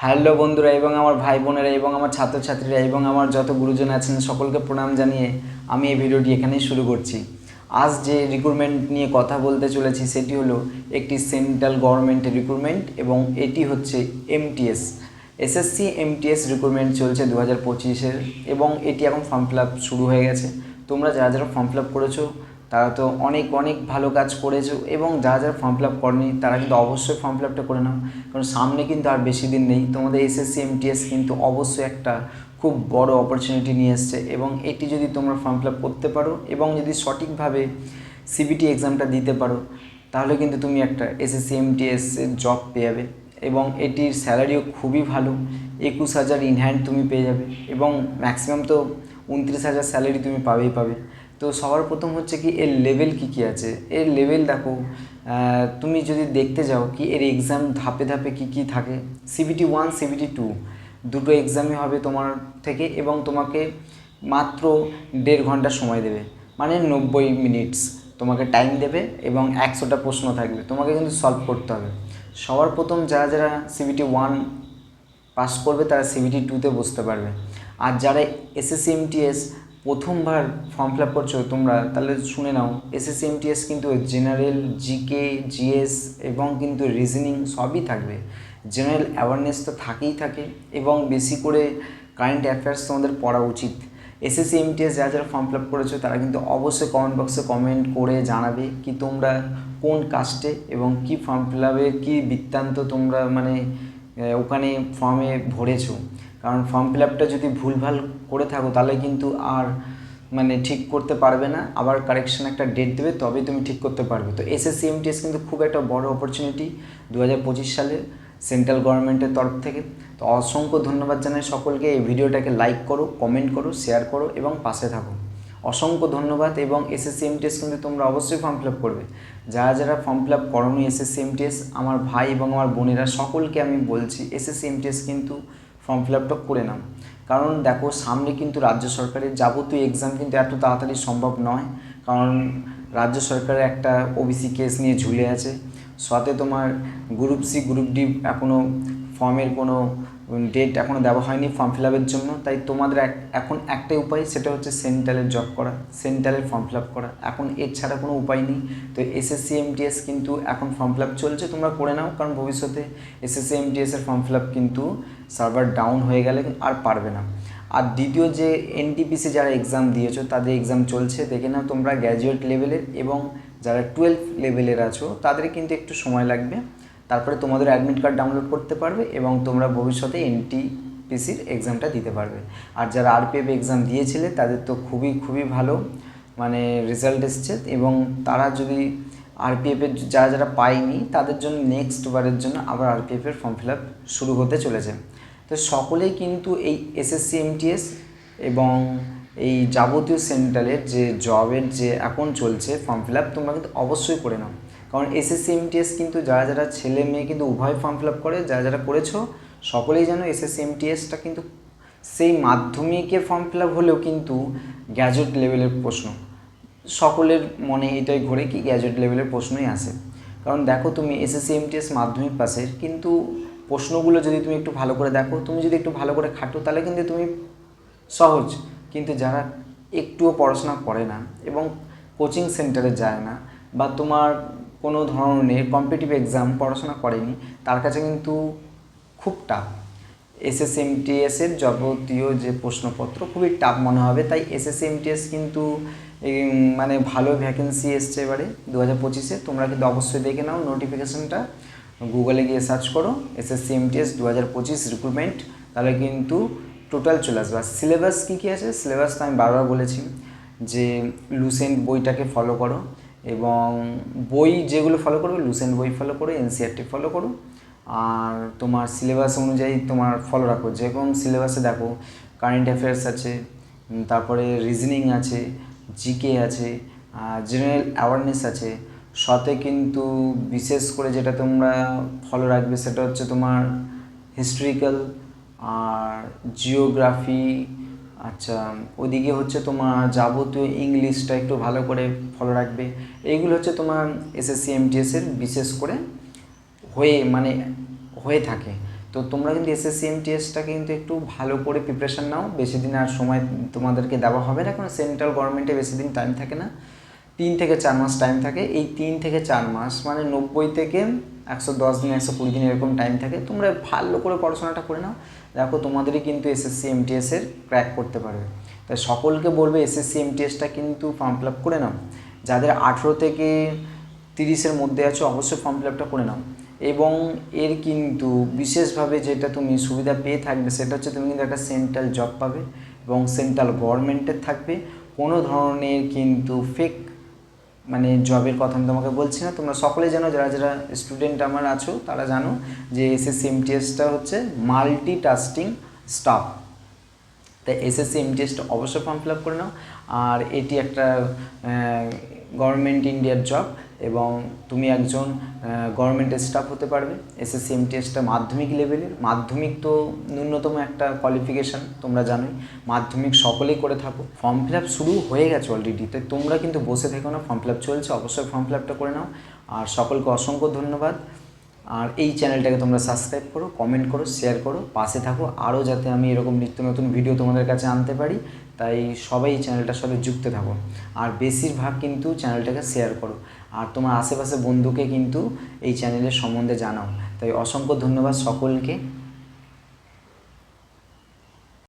Hello বন্ধুরা এবং আমার ভাই বোনেরা এবং আমার ছাত্রছাত্রীরা এবং আমার যত গুরুজন আছেন সকলকে প্রণাম জানিয়ে আমি এই ভিডিওটি এখানেই শুরু করছি। আজ যে রিক্রুটমেন্ট নিয়ে কথা বলতে চলেছি সেটি হলো একটি সেন্ট্রাল গভর্নমেন্টের রিক্রুটমেন্ট এবং এটি হচ্ছে এমটিএস এসএসসি এমটিএস রিক্রুটমেন্ট চলছে 2025-এর এবং এটি এখন ফর্ম ফিল আপ শুরু হয়ে গেছে। তোমরা যারা যারা ফর্ম ফিল আপ করেছো তারা তো অনেক অনেক ভালো কাজ করেছো এবং যারা যারা ফর্ম ফিল আপ করনি তারা কিন্তু অবশ্যই ফর্ম ফিল আপটা করে নাও, কারণ সামনে কিন্তু আর বেশি দিন নেই। তোমাদের এসএসসি এমটিএস কিন্তু অবশ্যই একটা খুব বড় অপরচুনিটি নিয়ে এসছে এবং এটি যদি তোমরা ফর্ম ফিল আপ করতে পারো এবং যদি সঠিকভাবে সিবিটি এক্সামটা দিতে পারো তাহলে কিন্তু তুমি একটা এসএসসি এমটিএস এর জব পেয়ে যাবে এবং এটির স্যালারিও খুবই ভালো। 21,000 ইন হ্যান্ড তুমি পেয়ে যাবে এবং ম্যাক্সিমাম তো 29,000 স্যালারি তুমি পাবে। তো সবার প্রথম হচ্ছে কি এর লেভেল কী আছে। এর লেভেল দেখো, তুমি যদি দেখতে যাও কি এর এক্সাম ধাপে ধাপে কী থাকে। সিবিটি 1 সিবিটি 2 দুটো এক্সামই হবে তোমার থেকে এবং তোমাকে মাত্র 1.5 ঘন্টা সময় দেবে, মানে 90 মিনিটস তোমাকে টাইম দেবে এবং 100টা প্রশ্ন থাকবে, তোমাকে কিন্তু সলভ করতে হবে। সবার প্রথম যারা যারা সিবিটি 1 পাস করবে তারা সিবিটি 2তে বসতে পারবে। আর যারা এসএসসি এমটিএস প্রথমবার ফর্ম ফিল আপ করছো তোমরা তাহলে শুনে নাও, এসএসসি এমটিএস কিন্তু জেনারেল, জিকে, জিএস এবং কিন্তু রিজনিং সবই থাকবে। জেনারেল অ্যাওয়ারনেস তো থাকে এবং বেশি করে কারেন্ট অ্যাফেয়ার্স তোমাদের পড়া উচিত। এসএসসি এমটিএস যারা যারা ফর্ম ফিল আপ করেছো তারা কিন্তু অবশ্যই কমেন্ট বক্সে কমেন্ট করে জানাবে কি তোমরা কোন কাস্টে এবং কি ফর্ম ফিল আপে কী বৃত্তান্ত তোমরা মানে ওখানে ফর্মে ভরেছো। কারণ ফর্ম ফিল আপটা যদি ভুলভাল করে থাকো তাহলে কিন্তু আর মানে ঠিক করতে পারবে না, আবার কারেকশন একটা ডেট দেবে তবে তুমি ঠিক করতে পারবে। তো এসএসসি এমটিএস কিন্তু খুব একটা বড় অপরচুনিটি 2025 সালে সেন্ট্রাল গভর্নমেন্টের তরফ থেকে। তো অসংখ্য ধন্যবাদ জানাই সকলকে। এই ভিডিওটাকে লাইক করো, কমেন্ট করো, শেয়ার করো এবং পাশে থাকো। অসংখ্য ধন্যবাদ এবং এসএসসি এমটিএস কিন্তু তোমরা অবশ্যই ফর্ম ফিল আপ করবে। যারা যারা ফর্ম ফিল আপ করোনি এসএসসি এমটিএস, আমার ভাই এবং আমার বোনেরা সকলকে আমি বলছি এসএসসি এমটিএস কিন্তু ফর্ম ফিল আপটা করে নাও। কারণ দেখো সামনে কিন্তু রাজ্য সরকারের যাবতীয় এক্সাম কিন্তু এত তাড়াতাড়ি সম্ভব নয়, কারণ রাজ্য সরকারের একটা ওবিসি কেস নিয়ে ঝুলে আছে। সাথে তোমার গ্রুপ সি গ্রুপ ডি এখনও ফর্মের কোনো ডেট এখনও দেওয়া হয়নি ফর্ম ফিল আপের জন্য। তাই তোমাদের এখন একটাই উপায়, সেটা হচ্ছে সেন্ট্রালের জব করা, সেন্ট্রালের ফর্ম ফিল আপ করা। এখন এর ছাড়া কোনো উপায় নেই। তো এসএসসি এমটিএস কিন্তু এখন ফর্ম ফিল আপ চলছে, তোমরা করে নাও, কারণ ভবিষ্যতে এসএসসি এমটিএসের ফর্ম ফিল আপ কিন্তু সার্ভার ডাউন হয়ে গেলে আর পারবে না। আর দ্বিতীয় যে এনটিপিসি যারা এক্সাম দিয়েছো তাদের এক্সাম চলছে, দেখে নাও তোমরা গ্র্যাজুয়েট লেভেলের এবং যারা 12 লেভেলের আছো তাদের কিন্তু একটু সময় লাগবে, তারপরে তোমাদের অ্যাডমিট কার্ড ডাউনলোড করতে পারবে এবং তোমরা ভবিষ্যতে এনটিপিসির এক্সামটা দিতে পারবে। আর যারা আরপিএফ এক্সাম দিয়েছিলে তাদের তো খুবই ভালো মানে রেজাল্ট এসছে এবং তারা যদি আরপিএফের যারা যারা পায়নি তাদের জন্য নেক্সট বারের জন্য আবার আরপিএফের ফর্ম ফিল আপ শুরু হতে চলেছে। তো সকলেই কিন্তু এই এসএসসি এমটিএস এবং এই যাবতীয় সেন্ট্রালের যে জবের যে এখন চলছে ফর্ম ফিল আপ তোমরা কিন্তু অবশ্যই করে নাও। কারণ এসএসসি এমটিএস কিন্তু যারা যারা ছেলে মেয়ে কিন্তু উভয় ফর্ম ফিল আপ করে, যারা যারা করেছো সকলেই জানো এসএসসি এমটিএসটা কিন্তু সেই মাধ্যমিকের ফর্ম ফিল আপ হলেও কিন্তু গ্র্যাজুয়েট লেভেলের প্রশ্ন, সকলের মনে এটাই ঘোরে কি গ্র্যাজুয়েট লেভেলের প্রশ্নই আসে। কারণ দেখো তুমি এসএসসি এমটিএস মাধ্যমিক পাসের কিন্তু প্রশ্নগুলো যদি তুমি একটু ভালো করে দেখো, তুমি যদি একটু ভালো করে খাটো তাহলে কিন্তু তুমি সহজ। কিন্তু যারা একটুও পড়াশোনা করে না এবং কোচিং সেন্টারে যায় না বা তোমার কোনো ধরনের কম্পিটিটিভ এক্সাম পড়াশোনা করেনি তার কাছে কিন্তু খুব টাফ। এসএসসি এমটিএসের যাবতীয় যে প্রশ্নপত্র খুবই টাফ মনে হবে। তাই এসএসসি এমটিএস কিন্তু মানে ভালো ভ্যাকেন্সি এসছে এবারে 2025-এ। তোমরা কিন্তু অবশ্যই দেখে নাও নোটিফিকেশানটা, গুগলে গিয়ে সার্চ করো এসএসসি এমটিএস 2025 রিক্রুটমেন্ট, তাহলে কিন্তু টোটাল চলে আসবে। আর সিলেবাস কী আছে, সিলেবাস তো আমি বারবার বলেছি যে লুসেন্ট বইটাকে ফলো করো এবং বই যেগুলো ফলো করবে লুসেন্ট বই ফলো করো, এনসিইআরটি ফলো করো আর তোমার সিলেবাস অনুযায়ী তোমার ফলো রাখো। যেরকম সিলেবাসে দেখো কারেন্ট অ্যাফেয়ার্স আছে, তারপরে রিজনিং আছে, জিকে আছে, জেনারেল অ্যাওয়ারনেস আছে। সাথে কিন্তু বিশেষ করে যেটা তোমরা ফলো রাখবে সেটা হচ্ছে তোমার হিস্ট্রিক্যাল আর জিওগ্রাফি। আচ্ছা, ওদিকে হচ্ছে তোমার যাবতীয় ইংলিশটা একটু ভালো করে ফলো রাখবে। এইগুলো হচ্ছে তোমার এসএসসি এমটিএসের বিশেষ করে হয়ে থাকে। তো তোমরা কিন্তু এসএসসি এমটিএসটাকে কিন্তু একটু ভালো করে প্রিপারেশান নাও। বেশি দিন আর সময় তোমাদেরকে দেওয়া হবে না, কারণ সেন্ট্রাল গভর্নমেন্টে বেশি দিন টাইম থাকে না, 3 থেকে 4 মাস টাইম থাকে। এই 3 থেকে 4 মাস মানে 90 থেকে 110 দিন 120 দিন এরকম টাইম থাকে। তোমরা ভালো করে পড়াশোনাটা করে নাও, দেখো তোমাদেরই কিন্তু এসএসসি এমটিএসের ক্র্যাক করতে পারবে। তাই সকলকে বলবে এসএসসি এমটিএসটা কিন্তু ফর্ম ফিল আপ করে নাও। যাদের 18 থেকে 30-এর মধ্যে আছো অবশ্যই ফর্ম ফিল আপটা করে নাও। এবং এর কিন্তু বিশেষভাবে যেটা তুমি সুবিধা পেয়ে থাকবে সেটা হচ্ছে তুমি কিন্তু একটা সেন্ট্রাল জব পাবে এবং সেন্ট্রাল গভর্নমেন্টের থাকবে। কোনো ধরনের কিন্তু ফেক মানে জবের কথা আমি তোমাকে বলছি না। তোমরা সকলেই জানো, যারা যারা স্টুডেন্ট আমার আছো তারা জানো যে এসএসসি এমটিএসটা হচ্ছে মাল্টিটাস্কিং স্টাফ। তাই এসএসসি এমটিএসটা অবশ্যই ফর্ম ফিল আপ করে নাও। আর এটি একটা গভর্নমেন্ট ইন্ডিয়ার জব এবং তুমি একজন গভর্নমেন্ট স্টাফ হতে পারবে। এসএসসি এমটিএসটা মাধ্যমিক লেভেলের, মাধ্যমিক তো ন্যূনতম একটা কোয়ালিফিকেশান তোমরা জানোই, মাধ্যমিক সকলেই করে থাকো। ফর্ম ফিল আপ শুরু হয়ে গেছে অলরেডি, তাই তোমরা কিন্তু বসে থেকো না, ফর্ম ফিল আপ চলছে, অবশ্যই ফর্ম ফিল আপটা করে নাও। আর সকলকে অসংখ্য ধন্যবাদ। আর এই চ্যানেলটাকে তোমরা সাবস্ক্রাইব করো, কমেন্ট করো, শেয়ার করো, পাশে থাকো আরও যাতে আমি এরকম নিত্য নতুন ভিডিও তোমাদের কাছে আনতে পারি। তাই সবাই এই চ্যানেলটার সাথে যুক্ত থাকো আর বেশিরভাগ কিন্তু চ্যানেলটাকে শেয়ার করো আর তোমার আশেপাশে বন্ধুকে কিন্তু এই চ্যানেলের সম্বন্ধে জানাও। তাই অসংখ্য ধন্যবাদ সকলকে।